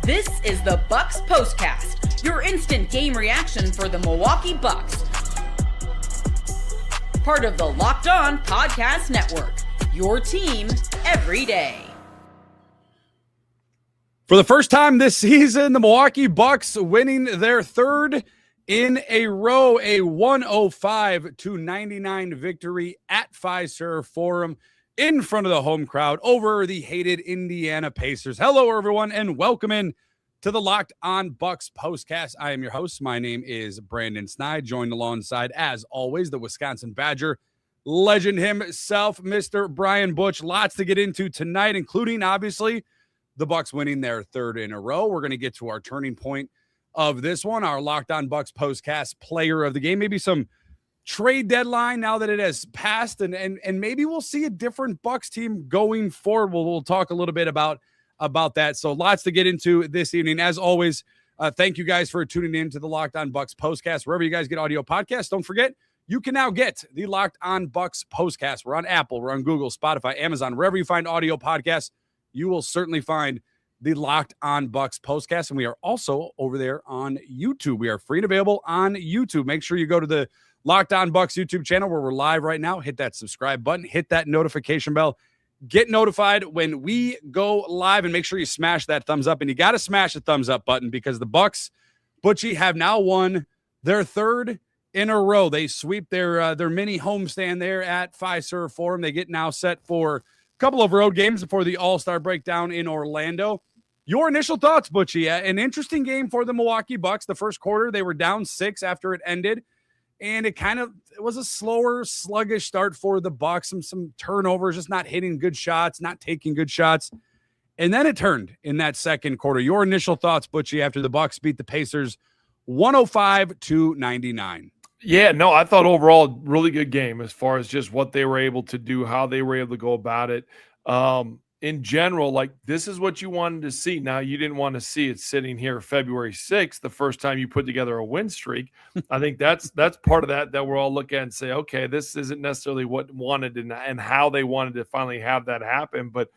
This is the Bucks POSTCAST, your instant game reaction for the Milwaukee Bucks. Part of the Locked On Podcast Network, your team every day. For the first time this season, the Milwaukee Bucks winning their third in a row, a 105-99 victory at Fiserv Forum in front of the home crowd over the hated Indiana Pacers. Hello, everyone, and welcome in to the Locked On Bucks postcast. I am your host. My name is Brandon Snide, joined alongside, as always, the Wisconsin Badger legend himself, Mr. Brian Butch. Lots to get into tonight, including, obviously, the Bucks winning their third in a row. We're going to get to our turning point of this one, our Locked On Bucks postcast player of the game, maybe some trade deadline now that it has passed, and maybe we'll see a different Bucks team going forward. We'll talk a little bit about that. So lots to get into this evening. As always, thank you guys for tuning in to the Locked On Bucks postcast. Wherever you guys get audio podcasts, don't forget, you can now get the Locked On Bucks postcast. We're on Apple, we're on Google, Spotify, Amazon, wherever you find audio podcasts, you will certainly find the Locked On Bucks postcast. And we are also over there on YouTube. We are free and available on YouTube. Make sure you go to the Locked On Bucks YouTube channel where we're live right now. Hit that subscribe button, hit that notification bell, get notified when we go live, and make sure you smash that thumbs up. And you got to smash the thumbs up button because the Bucks, Butchie, have now won their third in a row. They sweep their mini homestand there at Fiserv Forum. They get now set for a couple of road games before the All-Star breakdown in Orlando. Your initial thoughts, Butchie? An interesting game for the Milwaukee Bucks. The first quarter, they were down 6 after it ended. And it was a slower, sluggish start for the Bucks. Some turnovers, just not hitting good shots, not taking good shots. And then it turned in that second quarter. Your initial thoughts, Butchie, after the Bucks beat the Pacers 105-99. Yeah, no, I thought overall really good game as far as just what they were able to do, how they were able to go about it. In general, like, this is what you wanted to see. Now, you didn't want to see it sitting here February 6th, the first time you put together a win streak. I think that's part of that we're all looking at and say, okay, this isn't necessarily what wanted and how they wanted to finally have that happen. But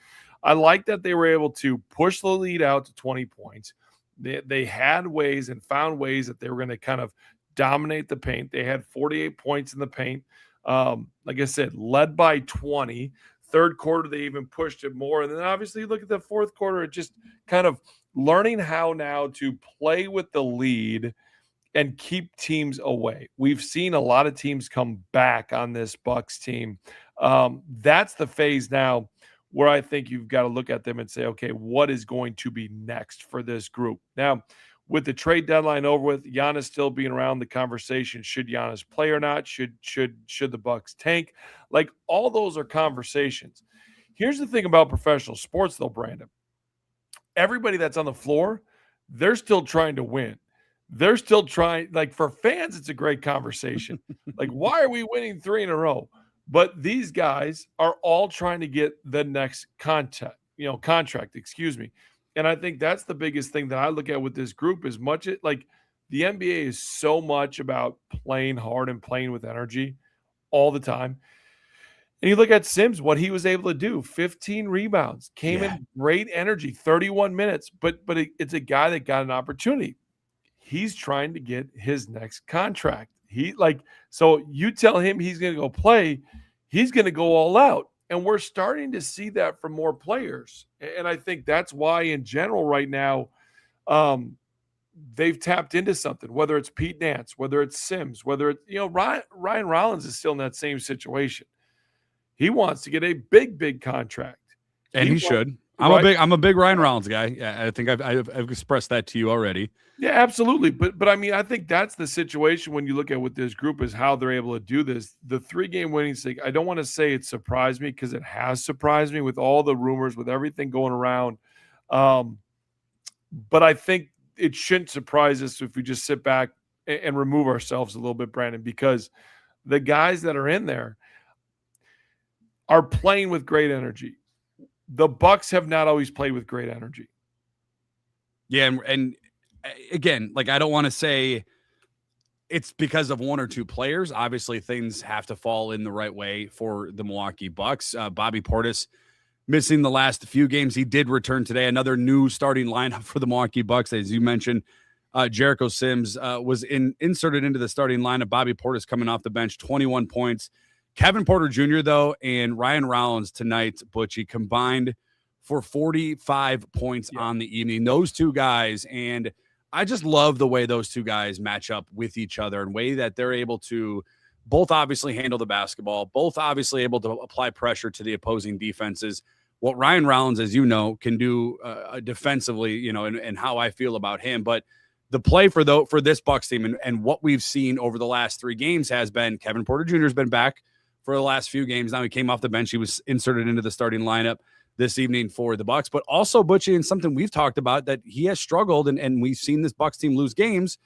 I like that they were able to push the lead out to 20 points. They had ways and found ways that they were going to kind of dominate the paint. They had 48 points in the paint. Like I said, led by 20. Third quarter, they even pushed it more. And then obviously look at the fourth quarter, it just kind of learning how now to play with the lead and keep teams away. We've seen a lot of teams come back on this Bucks team. That's the phase now where I think you've got to look at them and say, okay, what is going to be next for this group? Now, with the trade deadline over with, Giannis still being around the conversation, should Giannis play or not? Should the Bucks tank? Like, all those are conversations. Here's the thing about professional sports, though, Brandon. Everybody that's on the floor, they're still trying to win. They're still trying. Like, for fans, it's a great conversation. Like, why are we winning 3 in a row? But these guys are all trying to get the next contract. And I think that's the biggest thing that I look at with this group, as much as, like, the NBA is so much about playing hard and playing with energy all the time. And you look at Sims, what he was able to do, 15 rebounds, came in great energy, 31 minutes, but it's a guy that got an opportunity. He's trying to get his next contract. So you tell him he's going to go play, he's going to go all out. And we're starting to see that from more players. And I think that's why, in general, right now, they've tapped into something, whether it's Pete Nance, whether it's Sims, whether it's, Ryan Rollins is still in that same situation. He wants to get a big contract. And he should. I'm a big Ryan Rollins guy. Yeah, I think I've expressed that to you already. Yeah, absolutely. But I mean, I think that's the situation when you look at what this group is, how they're able to do this. The 3-game winning streak, I don't want to say it surprised me, because it has surprised me with all the rumors, with everything going around. But I think it shouldn't surprise us if we just sit back and remove ourselves a little bit, Brandon, because the guys that are in there are playing with great energy. The Bucks have not always played with great energy. Yeah, and again, like, I don't want to say it's because of one or two players. Obviously, things have to fall in the right way for the Milwaukee Bucks. Bobby Portis missing the last few games. He did return today. Another new starting lineup for the Milwaukee Bucks. As you mentioned, Jericho Sims was inserted into the starting lineup. Bobby Portis coming off the bench, 21 points. Kevin Porter Jr., though, and Ryan Rollins tonight, Butchie, combined for 45 points on the evening. Those two guys, and I just love the way those two guys match up with each other and way that they're able to both obviously handle the basketball, both obviously able to apply pressure to the opposing defenses. What Ryan Rollins, as you know, can do defensively, and how I feel about him. But the play for this Bucks team and what we've seen over the last 3 games has been Kevin Porter Jr. has been back for the last few games. Now he came off the bench. He was inserted into the starting lineup this evening for the Bucks. But also, Butchie, and something we've talked about that he has struggled, and we've seen this Bucks team lose games,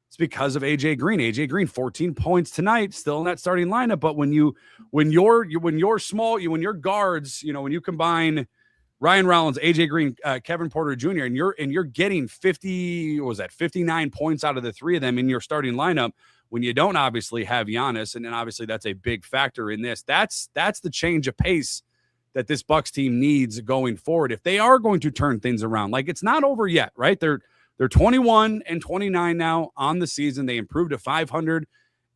it's because of AJ Green. AJ Green, 14 points tonight, still in that starting lineup. But when your guards, when you combine Ryan Rollins, AJ Green, Kevin Porter Jr., and you're getting 59 points out of the 3 of them in your starting lineup, when you don't obviously have Giannis, and then obviously that's a big factor in this. That's the change of pace that this Bucks team needs going forward if they are going to turn things around. Like, it's not over yet, right? They're 21-29 now on the season. They improved to 500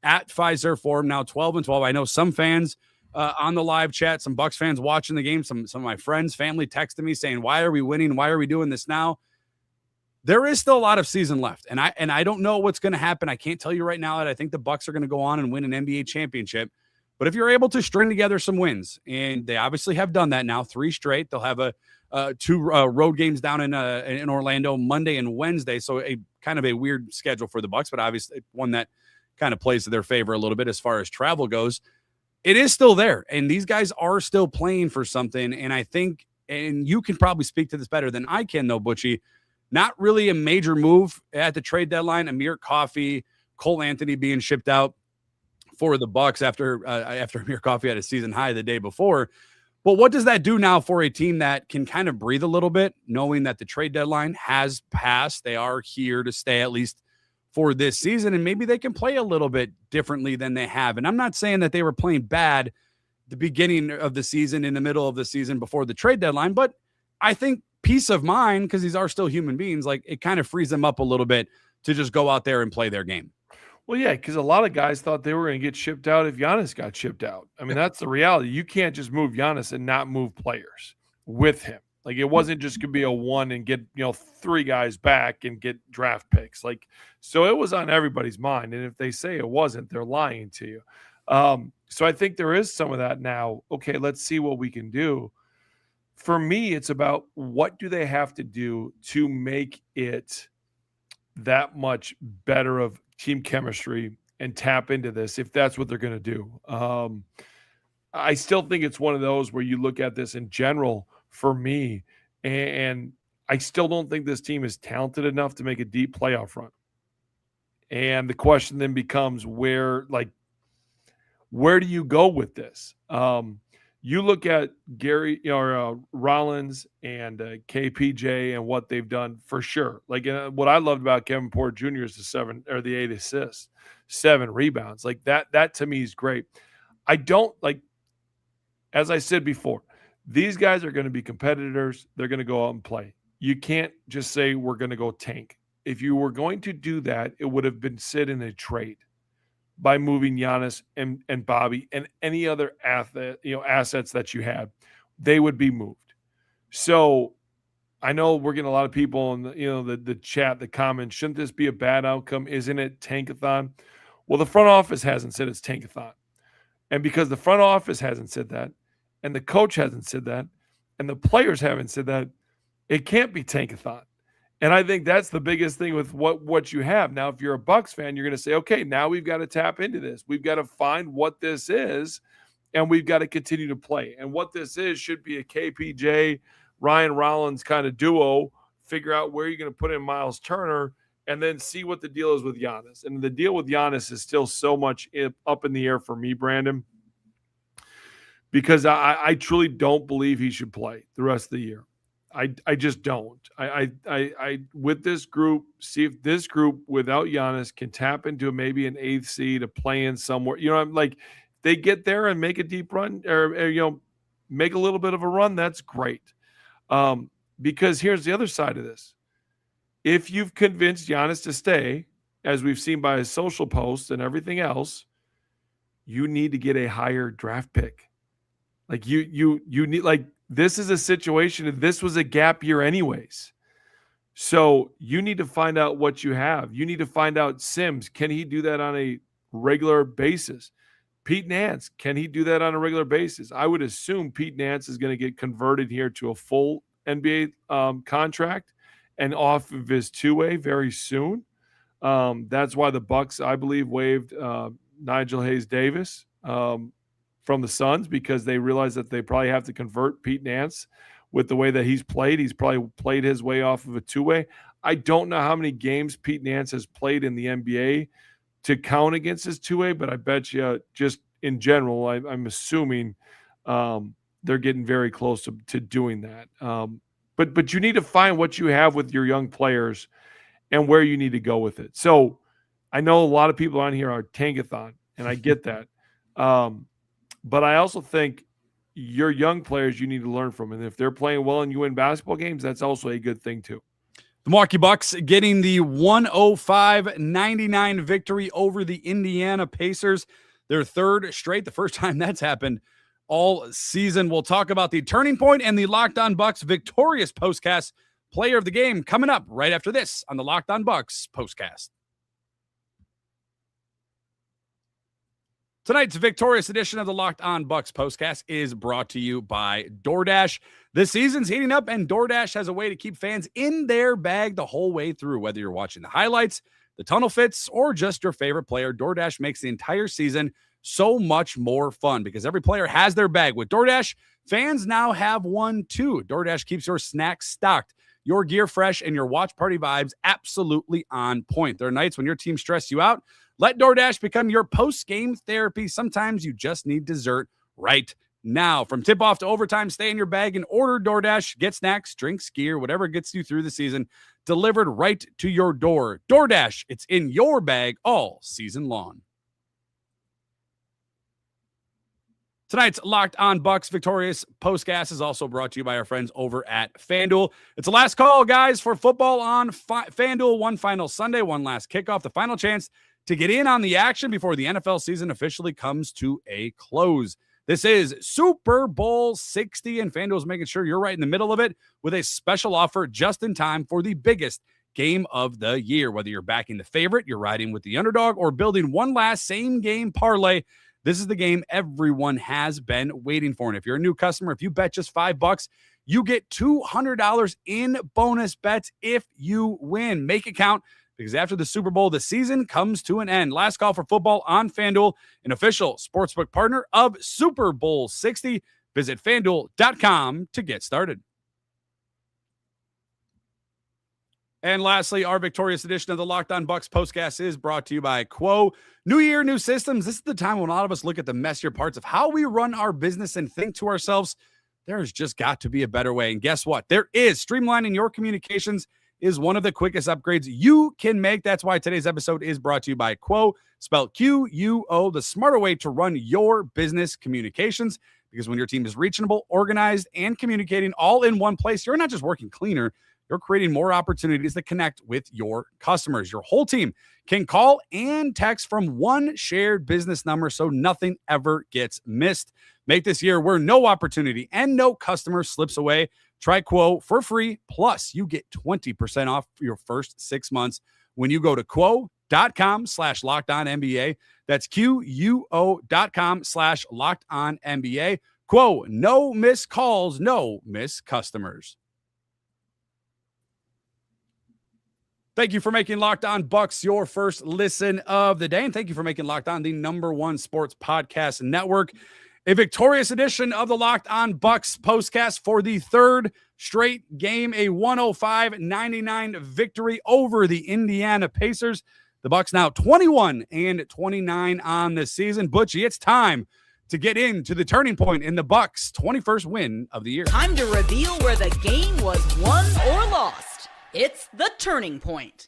at Fiserv Forum, now 12-12. I know some fans on the live chat, some Bucks fans watching the game, some of my friends, family texted me saying, why are we winning? Why are we doing this now? There is still a lot of season left, and I don't know what's going to happen. I can't tell you right now that I think the Bucks are going to go on and win an NBA championship. But if you're able to string together some wins, and they obviously have done that now, 3 straight, they'll have 2 road games down in Orlando Monday and Wednesday. So a kind of a weird schedule for the Bucks, but obviously one that kind of plays to their favor a little bit as far as travel goes. It is still there, and these guys are still playing for something. And I think, and you can probably speak to this better than I can, though, Butchie, not really a major move at the trade deadline. Amir Coffey, Cole Anthony being shipped out for the Bucks after Amir Coffey had a season high the day before. But what does that do now for a team that can kind of breathe a little bit, knowing that the trade deadline has passed? They are here to stay at least for this season, and maybe they can play a little bit differently than they have. And I'm not saying that they were playing bad at the beginning of the season, in the middle of the season, before the trade deadline, but I think peace of mind, because these are still human beings, like, it kind of frees them up a little bit to just go out there and play their game. Well, yeah, because a lot of guys thought they were going to get shipped out if Giannis got shipped out. I mean, that's the reality. You can't just move Giannis and not move players with him. Like, it wasn't just going to be a one and get, 3 guys back and get draft picks. Like, so it was on everybody's mind. And if they say it wasn't, they're lying to you. So I think there is some of that now. Okay, let's see what we can do. For me, it's about what do they have to do to make it that much better of team chemistry and tap into this, if that's what they're going to do. I still think it's one of those where you look at this in general for me, and I still don't think this team is talented enough to make a deep playoff run. And the question then becomes where do you go with this? You look at Gary Rollins and KPJ and what they've done for sure. Like, what I loved about Kevin Porter Jr. is the 8 assists, 7 rebounds. Like that to me is great. I don't as I said before, these guys are going to be competitors. They're going to go out and play. You can't just say we're going to go tank. If you were going to do that, it would have been sit in a trade by moving Giannis and Bobby and any other assets that you had. They would be moved. So I know we're getting a lot of people in the chat, the comments. Shouldn't this be a bad outcome? Isn't it tankathon? Well, the front office hasn't said it's tankathon. And because the front office hasn't said that, and the coach hasn't said that, and the players haven't said that, it can't be tankathon. And I think that's the biggest thing with what you have. Now, if you're a Bucks fan, you're going to say, okay, now we've got to tap into this. We've got to find what this is, and we've got to continue to play. And what this is should be a KPJ, Ryan Rollins kind of duo, figure out where you're going to put in Miles Turner, and then see what the deal is with Giannis. And the deal with Giannis is still so much up in the air for me, Brandon, because I truly don't believe he should play the rest of the year. I just don't. I with this group, see if this group without Giannis can tap into maybe an 8th seed to play in somewhere. I'm like, they get there and make a deep run, or make a little bit of a run, that's great. Because here's the other side of this. If you've convinced Giannis to stay, as we've seen by his social posts and everything else, you need to get a higher draft pick. Like you need, like, this is a situation. This was a gap year anyways. So you need to find out what you have. You need to find out Sims. Can he do that on a regular basis? Pete Nance, can he do that on a regular basis? I would assume Pete Nance is going to get converted here to a full NBA contract and off of his two-way very soon. That's why the Bucks, I believe, waived Nigel Hayes-Davis from the Suns, because they realized that they probably have to convert Pete Nance with the way that he's played. He's probably played his way off of a two-way. I don't know how many games Pete Nance has played in the NBA to count against his two-way, but I bet you just in general, I'm assuming they're getting very close to doing that. But you need to find what you have with your young players and where you need to go with it. So I know a lot of people on here are tankathon, and I get that. But I also think your young players, you need to learn from. And if they're playing well and you win basketball games, that's also a good thing too. The Milwaukee Bucks getting the 105-99 victory over the Indiana Pacers, their third straight, the first time that's happened all season. We'll talk about the turning point and the Locked On Bucks victorious postcast player of the game coming up right after this on the Locked On Bucks postcast. Tonight's victorious edition of the Locked On Bucks postcast is brought to you by DoorDash. This season's heating up, and DoorDash has a way to keep fans in their bag the whole way through. Whether you're watching the highlights, the tunnel fits, or just your favorite player, DoorDash makes the entire season so much more fun because every player has their bag. With DoorDash, fans now have one too. DoorDash keeps your snacks stocked, your gear fresh, and your watch party vibes absolutely on point. There are nights when your team stress you out. Let DoorDash become your post-game therapy. Sometimes you just need dessert right now. From tip-off to overtime, stay in your bag and order DoorDash. Get snacks, drinks, gear, whatever gets you through the season, delivered right to your door. DoorDash, it's in your bag all season long. Tonight's Locked On Bucks victorious postcast is also brought to you by our friends over at FanDuel. It's the last call, guys, for football on FanDuel. One final Sunday, one last kickoff, the final chance to get in on the action before the NFL season officially comes to a close. This is Super Bowl 60, and FanDuel's making sure you're right in the middle of it with a special offer just in time for the biggest game of the year. Whether you're backing the favorite, you're riding with the underdog, or building one last same-game parlay, this is the game everyone has been waiting for. And if you're a new customer, if you bet just $5, you get $200 in bonus bets if you win. Make it count, because after the Super Bowl, the season comes to an end. Last call for football on FanDuel, an official sportsbook partner of Super Bowl 60. Visit FanDuel.com to get started. And lastly, our victorious edition of the Locked On Bucks postcast is brought to you by Quo. New year, new systems. This is the time when a lot of us look at the messier parts of how we run our business and think to ourselves, there's just got to be a better way. And guess what? There is. Streamlining your communications is one of the quickest upgrades you can make. That's why today's episode is brought to you by Quo, spelled Q-U-O, the smarter way to run your business communications. Because when your team is reachable, organized, and communicating all in one place, you're not just working cleaner, you're creating more opportunities to connect with your customers. Your whole team can call and text from one shared business number so nothing ever gets missed. Make this year where no opportunity and no customer slips away. Try Quo for free. Plus, you get 20% off your first 6 months when you go to quo.com/LockedOnNBA. That's QUO.com/LockedOnNBA. Quo, no missed calls, no missed customers. Thank you for making Locked On Bucks your first listen of the day. And thank you for making Locked On the #1 sports podcast network. A victorious edition of the Locked On Bucks postcast for the third straight game, a 105-99 victory over the Indiana Pacers. The Bucks now 21-29 on the season. Butchie, it's time to get into the turning point in the Bucks' 21st win of the year. Time to reveal where the game was won or lost. It's the turning point.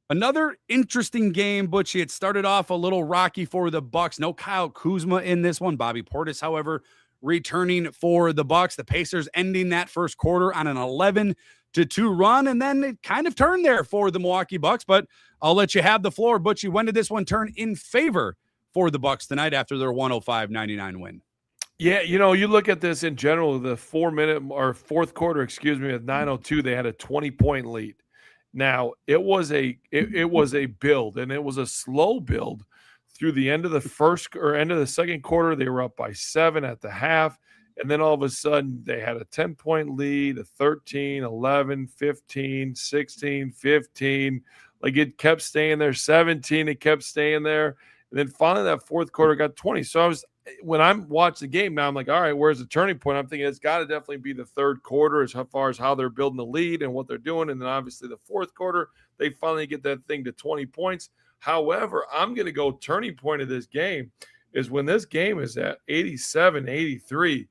Another interesting game, Butchie. It started off a little rocky for the Bucks. No Kyle Kuzma in this one. Bobby Portis, however, returning for the Bucks. The Pacers ending that first quarter on an 11-2 run, and then it kind of turned there for the Milwaukee Bucks. But I'll let you have the floor, Butchie. When did this one turn in favor for the Bucks tonight after their 105-99 win? Yeah, you look at this in general, the fourth quarter, with 9:02, they had a 20-point lead. Now, it was a build, and it was a slow build through the end of the second quarter. They were up by 7 at the half, and then all of a sudden they had a 10-point lead, a 13, 11, 15, 16, 15. Like, it kept staying there. 17, it kept staying there. And then finally that fourth quarter got 20. So when I'm watching the game now, I'm like, all right, where's the turning point? I'm thinking it's got to definitely be the third quarter as far as how they're building the lead and what they're doing. And then obviously the fourth quarter, they finally get that thing to 20 points. However, I'm going to go turning point of this game is when this game is at 87-83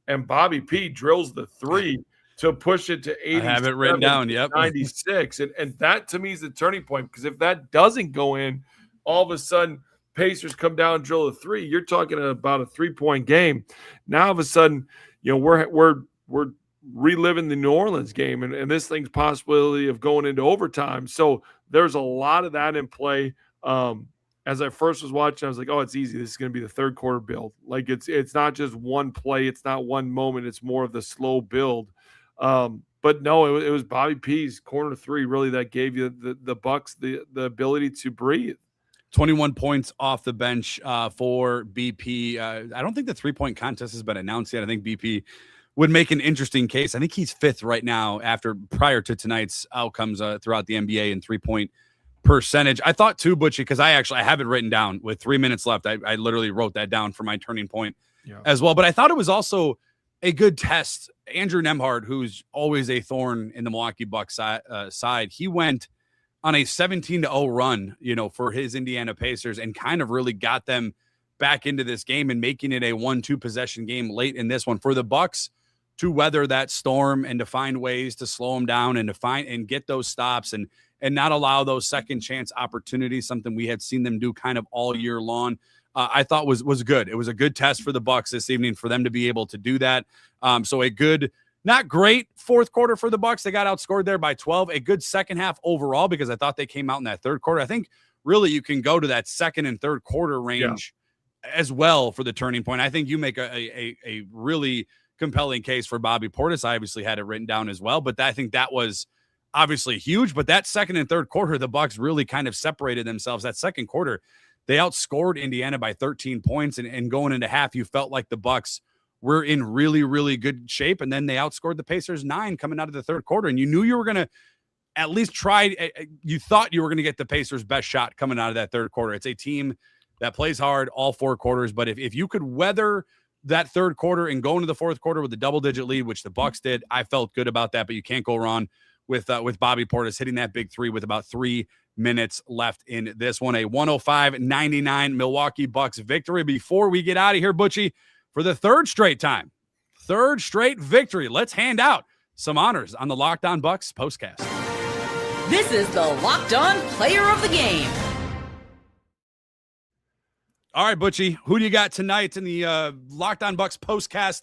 and Bobby P drills the three to push it to 87. I have it written down. Yep. 96. And that to me is the turning point, because if that doesn't go in, all of a sudden Pacers come down and drill a three. You're talking about a 3-point game. Now all of a sudden, we're reliving the New Orleans game, and this thing's possibility of going into overtime. So there's a lot of that in play. As I first was watching, I was like, oh, it's easy. This is going to be the third quarter build. Like, it's not just one play. It's not one moment. It's more of the slow build. But no, it was Bobby P's corner three really that gave you the Bucks the ability to breathe. 21 points off the bench for BP. I don't think the 3-point contest has been announced yet. I think BP would make an interesting case. I think he's 5th right now prior to tonight's outcomes throughout the NBA in 3-point percentage. I thought too, Butchie, because I have it written down with 3 minutes left. I literally wrote that down for my turning point as well. But I thought it was also a good test. Andrew Nembhard, who's always a thorn in the Milwaukee Bucks side, he went on a 17-0 run, for his Indiana Pacers, and kind of really got them back into this game and making it a 1-2 possession game late in this one for the Bucks to weather that storm and to find ways to slow them down and to find and get those stops and not allow those second chance opportunities, something we had seen them do kind of all year long. I thought was good. It was a good test for the Bucks this evening for them to be able to do that. So a good, not great fourth quarter for the Bucks. They got outscored there by 12. A good second half overall, because I thought they came out in that third quarter. I think really you can go to that second and third quarter range as well for the turning point. I think you make a really compelling case for Bobby Portis. I obviously had it written down as well, but I think that was obviously huge. But that second and third quarter, the Bucks really kind of separated themselves. That second quarter, they outscored Indiana by 13 points, and going into half, you felt like the Bucks were in really, really good shape. And then they outscored the Pacers 9 coming out of the third quarter. And you knew you were going to at least try. You thought you were going to get the Pacers' best shot coming out of that third quarter. It's a team that plays hard all 4 quarters. But if you could weather that third quarter and go into the fourth quarter with a double-digit lead, which the Bucks did, I felt good about that. But you can't go wrong with Bobby Portis hitting that big 3 with about 3 minutes left in this one. A 105-99 Milwaukee Bucks victory. Before we get out of here, Butchie, for the third straight victory, let's hand out some honors on the Locked On Bucks postcast. This is the Locked On Player of the Game. All right, Butchie, who do you got tonight in the Locked On Bucks postcast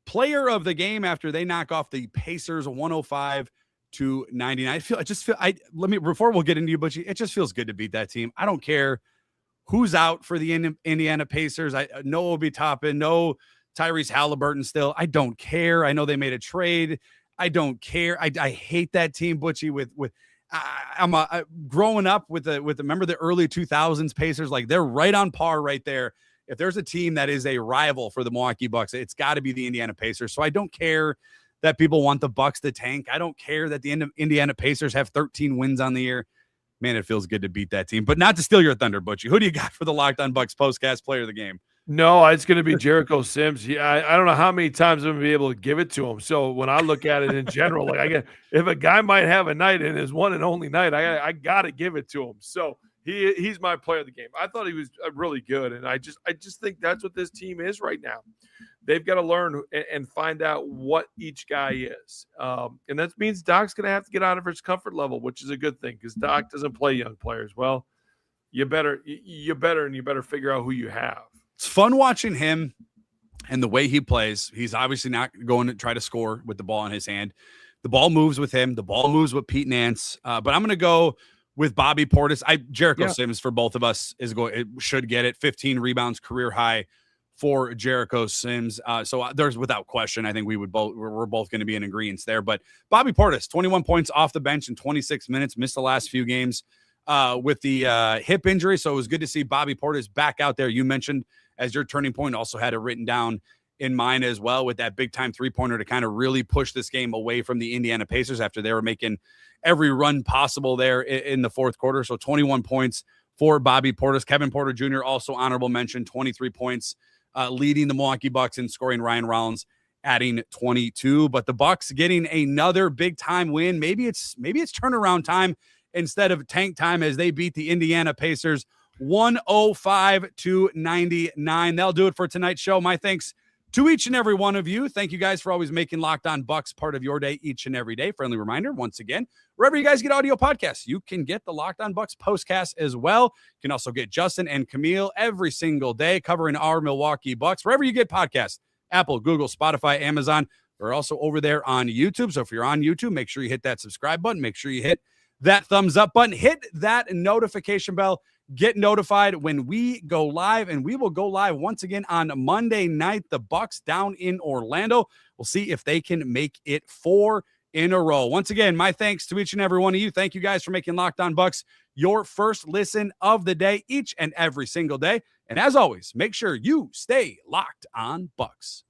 player of the game after they knock off the Pacers 105-99? Before we'll get into you, Butchie, it just feels good to beat that team. I don't care who's out for the Indiana Pacers. No Obi Toppin, no Tyrese Halliburton still. I don't care. I know they made a trade. I don't care. I hate that team, Butchie. I'm growing up with remember the early 2000s Pacers, like they're right on par right there. If there's a team that is a rival for the Milwaukee Bucks, it's got to be the Indiana Pacers. So I don't care that people want the Bucks to tank. I don't care that the Indiana Pacers have 13 wins on the year. Man, it feels good to beat that team. But not to steal your thunder, Butchie. Who do you got for the Locked On Bucks postcast player of the game? No, it's going to be Jericho Sims. I don't know how many times I'm going to be able to give it to him. So when I look at it in general, if a guy might have a night and his one and only night, I got to give it to him. So he's my player of the game. I thought he was really good, and I just think that's what this team is right now. They've got to learn and find out what each guy is, and that means Doc's going to have to get out of his comfort level, which is a good thing because Doc doesn't play young players. Well, you better figure out who you have. It's fun watching him And the way he plays, he's obviously not going to try to score with the ball in his hand. The ball moves with him. The ball moves with Pete Nance. But I'm going to go with Bobby Portis. Jericho Sims for both of us should get it. 15 rebounds, career high for Jericho Sims. So there's without question, I think we're both going to be in agreement there. But Bobby Portis, 21 points off the bench in 26 minutes, missed the last few games with the hip injury. So it was good to see Bobby Portis back out there. You mentioned as your turning point, also had it written down in mine as well, with that big time 3-pointer to kind of really push this game away from the Indiana Pacers after they were making every run possible there in the fourth quarter. So 21 points for Bobby Portis. Kevin Porter Jr. also honorable mention, 23 points, leading the Milwaukee Bucks in scoring. Ryan Rollins adding 22. But the Bucks getting another big time win. Maybe it's turnaround time instead of tank time, as they beat the Indiana Pacers 105-99. That'll do it for tonight's show. My thanks to each and every one of you. Thank you guys for always making Locked On Bucks part of your day each and every day. Friendly reminder, once again, wherever you guys get audio podcasts, you can get the Locked On Bucks postcast as well. You can also get Justin and Camille every single day covering our Milwaukee Bucks, wherever you get podcasts, Apple, Google, Spotify, Amazon. We're also over there on YouTube. So if you're on YouTube, make sure you hit that subscribe button. Make sure you hit that thumbs up button. Hit that notification bell. Get notified when we go live, and we will go live once again on Monday night. The Bucks down in Orlando. We'll see if they can make it 4 in a row. Once again, my thanks to each and every one of you. Thank you guys for making Locked On Bucks your first listen of the day, each and every single day. And as always, make sure you stay locked on Bucks.